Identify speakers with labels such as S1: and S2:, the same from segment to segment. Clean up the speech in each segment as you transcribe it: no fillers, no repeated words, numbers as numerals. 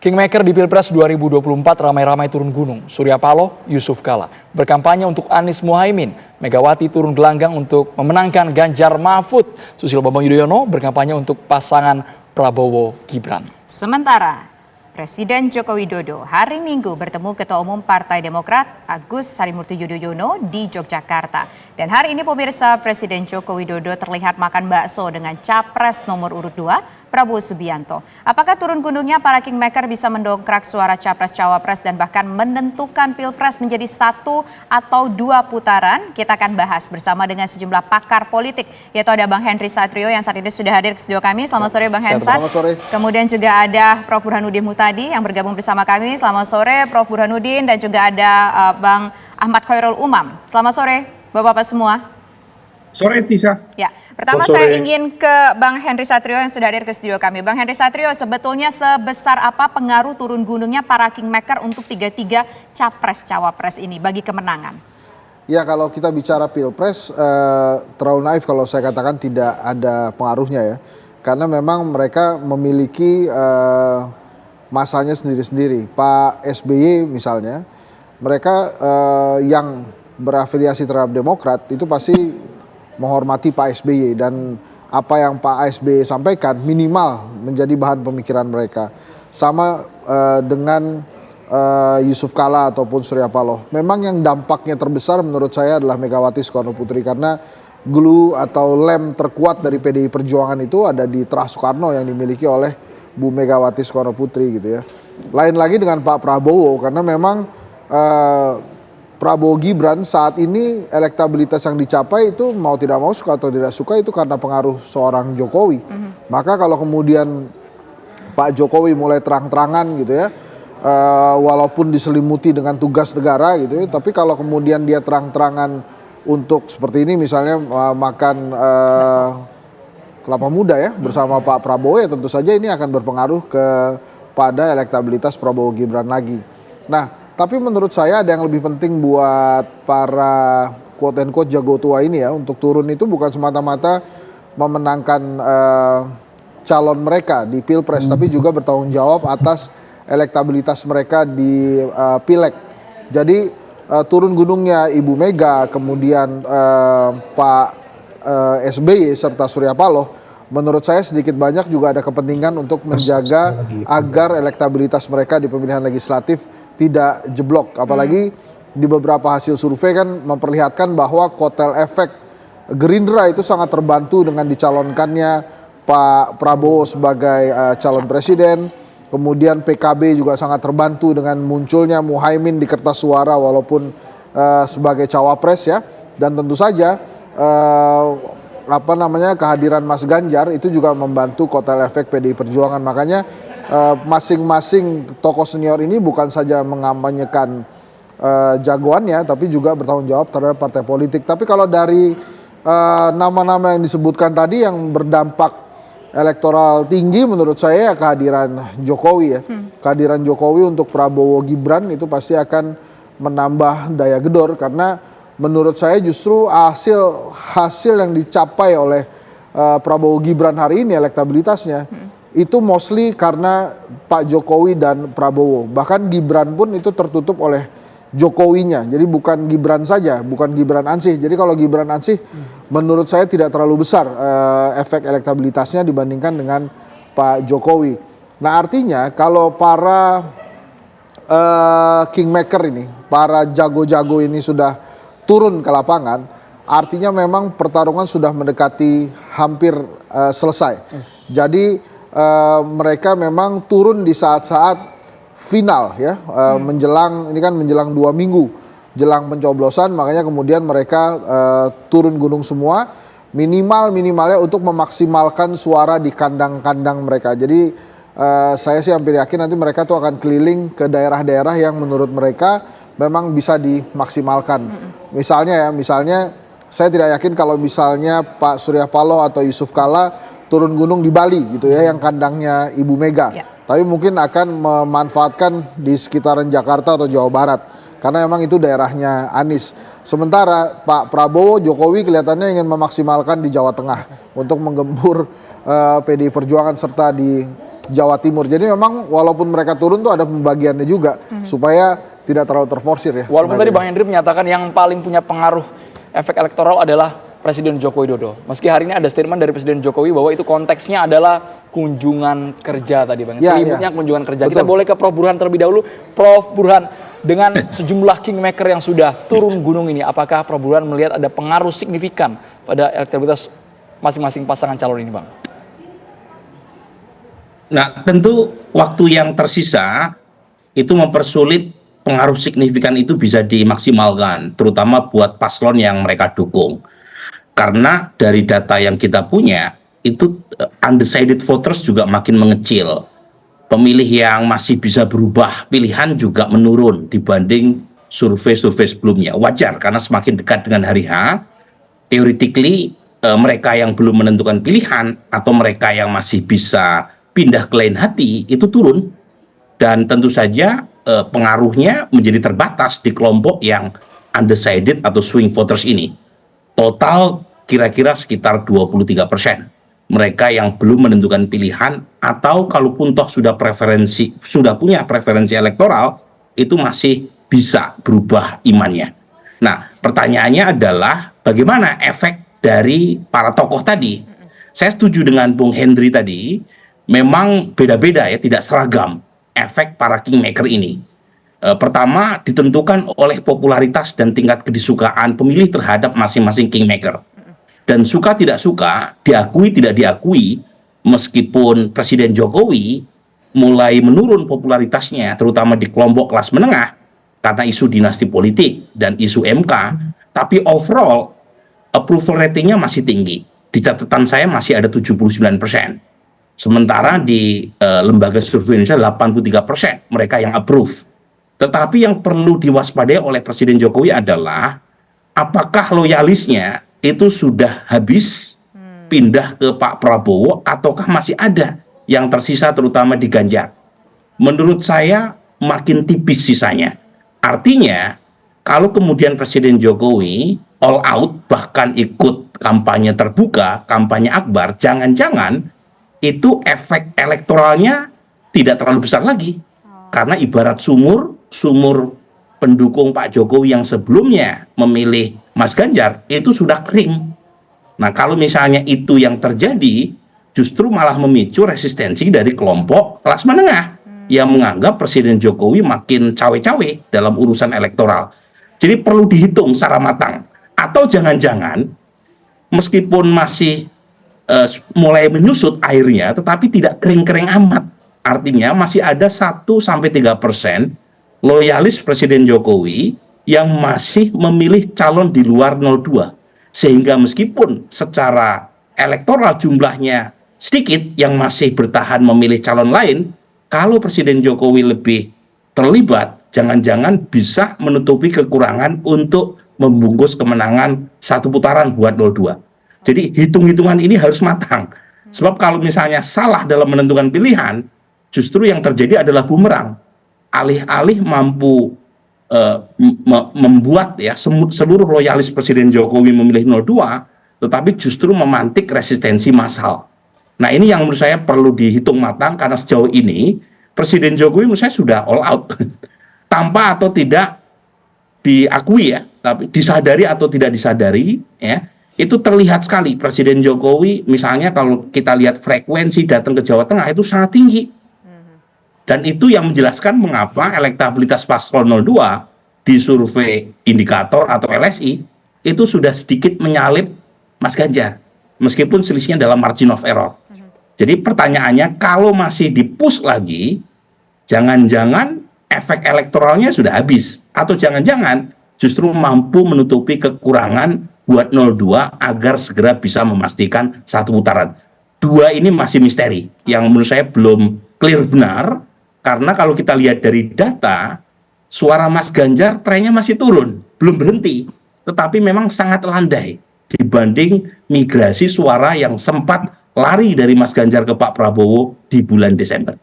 S1: Kingmaker di Pilpres 2024 ramai-ramai turun gunung. Surya Paloh, Yusuf Kala berkampanye untuk Anies Muhaimin. Megawati turun gelanggang untuk memenangkan Ganjar Mahfud. Susilo Bambang Yudhoyono berkampanye untuk pasangan Prabowo Gibran.
S2: Sementara Presiden Joko Widodo hari Minggu bertemu Ketua Umum Partai Demokrat Agus Harimurti Yudhoyono di Yogyakarta. Dan hari ini pemirsa, Presiden Joko Widodo terlihat makan bakso dengan capres nomor urut 2 Prabowo Subianto. Apakah turun gunungnya para Kingmaker bisa mendongkrak suara capres-cawapres dan bahkan menentukan Pilpres menjadi 1 atau 2 putaran? Kita akan bahas bersama dengan sejumlah pakar politik, yaitu ada Bang Henry Satrio yang saat ini sudah hadir ke studio kami. Selamat sore Bang Hensat.
S3: Selamat sore.
S2: Kemudian juga ada Prof. Burhanuddin Muhtadi yang bergabung bersama kami. Selamat sore Prof. Burhanuddin, dan juga ada Bang Ahmad Khairul Umam. Selamat sore Bapak-Bapak semua.
S4: Sore Tisa.
S2: Ya, pertama saya ingin ke Bang Henry Satrio yang sudah hadir ke studio kami. Bang Henry Satrio, sebetulnya sebesar apa pengaruh turun gunungnya para Kingmaker untuk 3 capres-cawapres ini bagi kemenangan?
S3: Ya, kalau kita bicara Pilpres, terlalu naif kalau saya katakan tidak ada pengaruhnya ya. Karena memang mereka memiliki masanya sendiri-sendiri. Pak SBY misalnya, mereka yang berafiliasi terhadap Demokrat itu pasti menghormati Pak SBY, dan apa yang Pak SBY sampaikan minimal menjadi bahan pemikiran mereka. Sama dengan Yusuf Kala ataupun Surya Paloh. Memang yang dampaknya terbesar menurut saya adalah Megawati Soekarno Putri, karena glue atau lem terkuat dari PDI Perjuangan itu ada di Terah Soekarno yang dimiliki oleh Bu Megawati Soekarno Putri gitu ya. Lain lagi dengan Pak Prabowo, karena memang Prabowo Gibran saat ini elektabilitas yang dicapai itu mau tidak mau, suka atau tidak suka, itu karena pengaruh seorang Jokowi. Maka kalau kemudian Pak Jokowi mulai terang-terangan gitu ya, walaupun diselimuti dengan tugas negara gitu ya, tapi kalau kemudian dia terang-terangan untuk seperti ini misalnya makan kelapa muda ya bersama Pak Prabowo, ya tentu saja ini akan berpengaruh kepada elektabilitas Prabowo Gibran lagi. Nah, tapi menurut saya ada yang lebih penting buat para quote and quote jago tua ini ya, untuk turun itu bukan semata-mata memenangkan calon mereka di Pilpres, tapi juga bertanggung jawab atas elektabilitas mereka di Pileg. Jadi turun gunungnya Ibu Mega, kemudian Pak SBY serta Surya Paloh, menurut saya sedikit banyak juga ada kepentingan untuk menjaga agar elektabilitas mereka di pemilihan legislatif tidak jeblok. Apalagi di beberapa hasil survei kan memperlihatkan bahwa kotel efek Gerindra itu sangat terbantu dengan dicalonkannya Pak Prabowo sebagai calon presiden. Kemudian PKB juga sangat terbantu dengan munculnya Muhaimin di kertas suara walaupun sebagai cawapres ya. Dan tentu saja kehadiran Mas Ganjar itu juga membantu kotel efek PDI Perjuangan. Makanya masing-masing tokoh senior ini bukan saja mengampanyekan jagoannya, tapi juga bertanggung jawab terhadap partai politik. Tapi kalau dari nama-nama yang disebutkan tadi yang berdampak elektoral tinggi, menurut saya kehadiran Jokowi ya. Kehadiran Jokowi untuk Prabowo Gibran itu pasti akan menambah daya gedor, karena menurut saya justru hasil yang dicapai oleh Prabowo Gibran hari ini elektabilitasnya itu mostly karena Pak Jokowi dan Prabowo. Bahkan Gibran pun itu tertutup oleh Jokowinya. Jadi bukan Gibran saja, bukan Gibran Ansih. Jadi kalau Gibran Ansih menurut saya tidak terlalu besar efek elektabilitasnya dibandingkan dengan Pak Jokowi. Nah, artinya kalau para Kingmaker ini, para jago-jago ini sudah turun ke lapangan, artinya memang pertarungan sudah mendekati hampir selesai. Jadi mereka memang turun di saat-saat final ya, menjelang 2 minggu jelang pencoblosan, makanya kemudian mereka turun gunung semua, minimalnya untuk memaksimalkan suara di kandang-kandang mereka. Jadi saya sih hampir yakin nanti mereka tuh akan keliling ke daerah-daerah yang menurut mereka memang bisa dimaksimalkan. Misalnya saya tidak yakin kalau misalnya Pak Surya Paloh atau Yusuf Kala turun gunung di Bali gitu ya, yang kandangnya Ibu Mega. Tapi mungkin akan memanfaatkan di sekitaran Jakarta atau Jawa Barat, karena memang itu daerahnya Anies. Sementara Pak Prabowo, Jokowi kelihatannya ingin memaksimalkan di Jawa Tengah untuk menggempur PDI Perjuangan serta di Jawa Timur. Jadi memang walaupun mereka turun tuh ada pembagiannya juga supaya tidak terlalu terforsir ya.
S1: Walaupun tadi Bang Hendri menyatakan yang paling punya pengaruh efek elektoral adalah Presiden Joko Widodo. Meski hari ini ada statement dari Presiden Jokowi bahwa itu konteksnya adalah kunjungan kerja tadi Bang. Selimutnya kunjungan kerja.
S3: Betul.
S1: Kita boleh ke Prof Burhan terlebih dahulu. Prof Burhan, dengan sejumlah kingmaker yang sudah turun gunung ini, apakah Prof Burhan melihat ada pengaruh signifikan pada elektabilitas masing-masing pasangan calon ini Bang?
S5: Nah, tentu waktu yang tersisa itu mempersulit pengaruh signifikan itu bisa dimaksimalkan, terutama buat paslon yang mereka dukung. Karena dari data yang kita punya, itu undecided voters juga makin mengecil. Pemilih yang masih bisa berubah pilihan juga menurun dibanding survei-survei sebelumnya. Wajar, karena semakin dekat dengan hari H, theoretically mereka yang belum menentukan pilihan atau mereka yang masih bisa pindah ke lain hati itu turun, dan tentu saja pengaruhnya menjadi terbatas di kelompok yang undecided atau swing voters ini. Total kira-kira sekitar 23% mereka yang belum menentukan pilihan, atau kalaupun toh sudah punya preferensi elektoral, itu masih bisa berubah imannya. Nah, pertanyaannya adalah bagaimana efek dari para tokoh tadi. Saya setuju dengan Bung Hendri tadi, memang beda-beda ya, tidak seragam efek para kingmaker ini. Pertama, ditentukan oleh popularitas dan tingkat kedisukaan pemilih terhadap masing-masing kingmaker. Dan suka tidak suka, diakui tidak diakui, meskipun Presiden Jokowi mulai menurun popularitasnya, terutama di kelompok kelas menengah, karena isu dinasti politik dan isu MK, tapi overall approval ratingnya masih tinggi. Di catatan saya masih ada 79%. Sementara di lembaga survei Indonesia 83% mereka yang approve. Tetapi yang perlu diwaspadai oleh Presiden Jokowi adalah apakah loyalisnya itu sudah habis pindah ke Pak Prabowo, ataukah masih ada yang tersisa terutama di Ganjar. Menurut saya makin tipis sisanya. Artinya kalau kemudian Presiden Jokowi all out, bahkan ikut kampanye terbuka, kampanye akbar, jangan-jangan itu efek elektoralnya tidak terlalu besar lagi. Karena ibarat sumur pendukung Pak Jokowi yang sebelumnya memilih Mas Ganjar itu sudah kering. Nah, kalau misalnya itu yang terjadi, justru malah memicu resistensi dari kelompok kelas menengah yang menganggap Presiden Jokowi makin cawe-cawe dalam urusan elektoral. Jadi perlu dihitung secara matang. Atau jangan-jangan meskipun masih mulai menyusut airnya, tetapi tidak kering-kering amat. Artinya masih ada 1-3% loyalis Presiden Jokowi yang masih memilih calon di luar 02. Sehingga meskipun secara elektoral jumlahnya sedikit yang masih bertahan memilih calon lain, kalau Presiden Jokowi lebih terlibat, jangan-jangan bisa menutupi kekurangan untuk membungkus kemenangan satu putaran buat 02. Jadi hitung-hitungan ini harus matang. Sebab kalau misalnya salah dalam menentukan pilihan, justru yang terjadi adalah bumerang. Alih-alih mampu membuat ya seluruh loyalis Presiden Jokowi memilih 02, tetapi justru memantik resistensi massal. Nah, ini yang menurut saya perlu dihitung matang, karena sejauh ini Presiden Jokowi menurut saya sudah all out. Tanpa atau tidak diakui ya, tapi disadari atau tidak disadari ya, itu terlihat sekali Presiden Jokowi misalnya kalau kita lihat frekuensi datang ke Jawa Tengah itu sangat tinggi. Dan itu yang menjelaskan mengapa elektabilitas paslon 02 di survei indikator atau LSI itu sudah sedikit menyalip Mas Ganjar, meskipun selisihnya dalam margin of error. Jadi pertanyaannya, kalau masih di-push lagi, jangan-jangan efek elektoralnya sudah habis, atau jangan-jangan justru mampu menutupi kekurangan buat 02 agar segera bisa memastikan satu putaran. Dua ini masih misteri, yang menurut saya belum clear benar. Karena kalau kita lihat dari data, suara Mas Ganjar trennya masih turun, belum berhenti, tetapi memang sangat landai dibanding migrasi suara yang sempat lari dari Mas Ganjar ke Pak Prabowo di bulan Desember.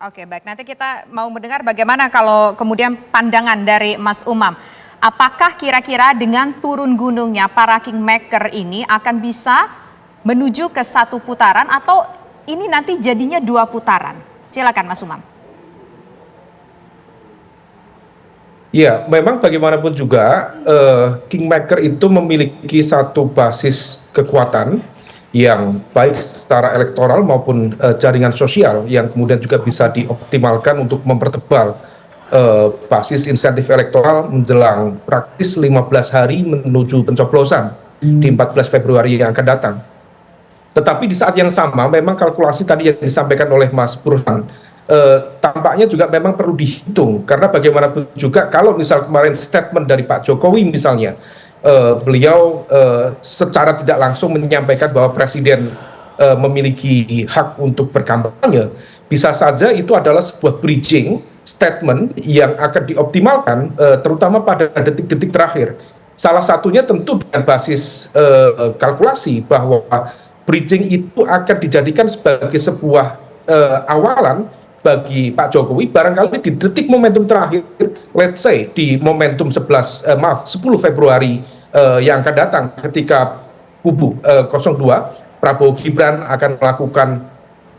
S2: Oke, baik. Nanti kita mau mendengar bagaimana kalau kemudian pandangan dari Mas Umam. Apakah kira-kira dengan turun gunungnya para kingmaker ini akan bisa menuju ke satu putaran, atau ini nanti jadinya 2 putaran. Silakan Mas Umam.
S6: Ya, memang bagaimanapun juga Kingmaker itu memiliki satu basis kekuatan yang baik secara elektoral maupun jaringan sosial yang kemudian juga bisa dioptimalkan untuk mempertebal basis insentif elektoral menjelang praktis 15 hari menuju pencoblosan di 14 Februari yang akan datang. Tetapi di saat yang sama memang kalkulasi tadi yang disampaikan oleh Mas Burhan tampaknya juga memang perlu dihitung, karena bagaimanapun juga kalau misal kemarin statement dari Pak Jokowi misalnya beliau secara tidak langsung menyampaikan bahwa Presiden memiliki hak untuk berkampanye, bisa saja itu adalah sebuah bridging statement yang akan dioptimalkan terutama pada detik-detik terakhir. Salah satunya tentu dengan basis kalkulasi bahwa bridging itu akan dijadikan sebagai sebuah awalan bagi Pak Jokowi barangkali di detik momentum terakhir, let's say di momentum 10 Februari yang akan datang ketika kubu 02 Prabowo Gibran akan melakukan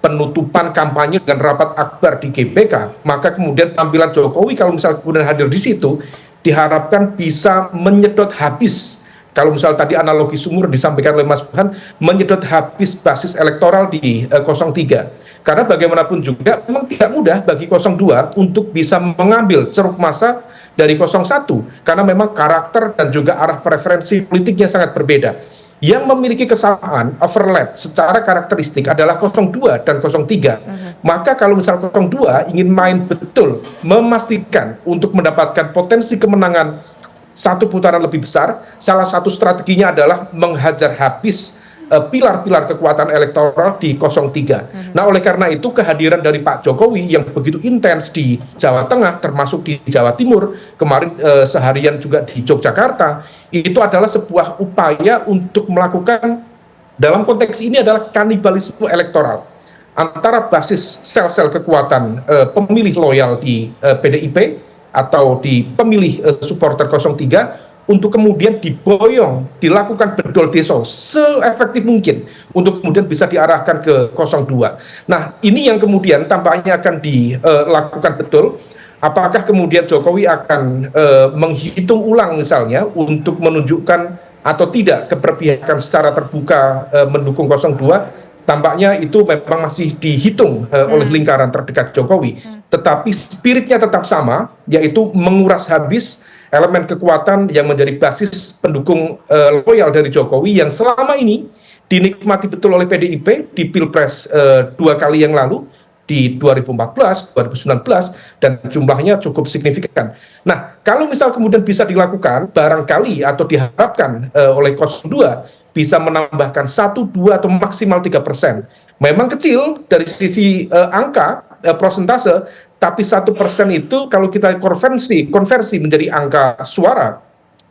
S6: penutupan kampanye dengan rapat akbar di GBK, maka kemudian tampilan Jokowi kalau misalnya kemudian hadir di situ diharapkan bisa menyedot habis. Kalau misal tadi analogi sumur disampaikan oleh Mas Burhan, menyedot habis basis elektoral di 03. Karena bagaimanapun juga memang tidak mudah bagi 02 untuk bisa mengambil ceruk massa dari 01. Karena memang karakter dan juga arah preferensi politiknya sangat berbeda. Yang memiliki kesamaan, overlap secara karakteristik adalah 02 dan 03. Maka kalau misal 02 ingin main betul, memastikan untuk mendapatkan potensi kemenangan satu putaran lebih besar, salah satu strateginya adalah menghajar habis pilar-pilar kekuatan elektoral di 03. Nah, oleh karena itu kehadiran dari Pak Jokowi yang begitu intens di Jawa Tengah, termasuk di Jawa Timur, kemarin seharian juga di Yogyakarta, itu adalah sebuah upaya untuk melakukan, dalam konteks ini adalah kanibalisme elektoral antara basis sel-sel kekuatan pemilih loyal di PDIP atau di pemilih supporter 03 untuk kemudian diboyong, dilakukan bedol deso seefektif mungkin untuk kemudian bisa diarahkan ke 02. Nah, ini yang kemudian tampaknya akan dilakukan betul. Apakah kemudian Jokowi akan menghitung ulang misalnya untuk menunjukkan atau tidak keberpihakan secara terbuka mendukung 02? Tampaknya itu memang masih dihitung oleh lingkaran terdekat Jokowi. Tetapi spiritnya tetap sama, yaitu menguras habis elemen kekuatan yang menjadi basis pendukung loyal dari Jokowi yang selama ini dinikmati betul oleh PDIP di Pilpres 2 kali yang lalu, di 2014, 2019, dan jumlahnya cukup signifikan. Nah, kalau misal kemudian bisa dilakukan, barangkali atau diharapkan oleh 02, bisa menambahkan 1, 2, atau maksimal 3%. Memang kecil dari sisi angka, prosentase, tapi 1% itu kalau kita konversi menjadi angka suara,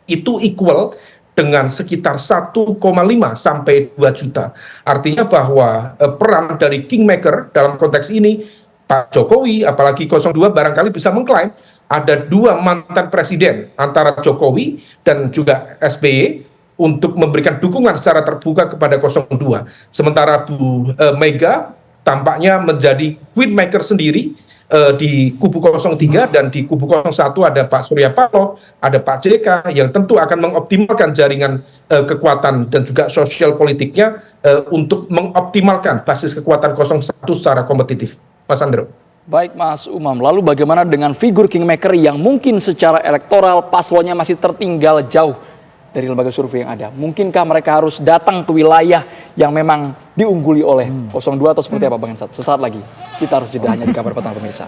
S6: itu equal dengan sekitar 1,5 sampai 2 juta. Artinya bahwa peran dari Kingmaker dalam konteks ini, Pak Jokowi, apalagi 02 barangkali bisa mengklaim ada 2 mantan presiden antara Jokowi dan juga SBY untuk memberikan dukungan secara terbuka kepada 02. Sementara Bu Mega tampaknya menjadi queenmaker sendiri di kubu 03, dan di kubu 01 ada Pak Surya Paloh, ada Pak JK yang tentu akan mengoptimalkan jaringan kekuatan dan juga sosial politiknya untuk mengoptimalkan basis kekuatan 01 secara kompetitif. Mas Andro.
S1: Baik Mas Umam, lalu bagaimana dengan figur Kingmaker yang mungkin secara elektoral paslonnya masih tertinggal jauh dari lembaga survei yang ada? Mungkinkah mereka harus datang ke wilayah yang memang diungguli oleh 02 atau seperti apa Bang Hensat? Sesaat lagi kita harus jeda hanya di Kabar Petang pemirsa.